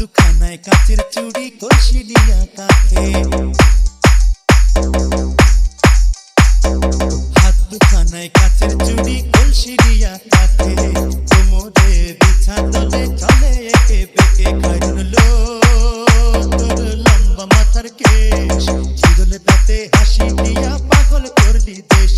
দুখানায় কাচের চুড়ি কলসি দিয়া কাকে, হাত দুখানায় কাচের চুড়ি কলসি দিয়া কাকে, কোমরে বিছা তলে চলে একে বেঁকে খাইরুন লোক তোর লম্বা মাথার কেশ, চিরলে তাতে হাসি দিয়া পাগল করলি দেশ।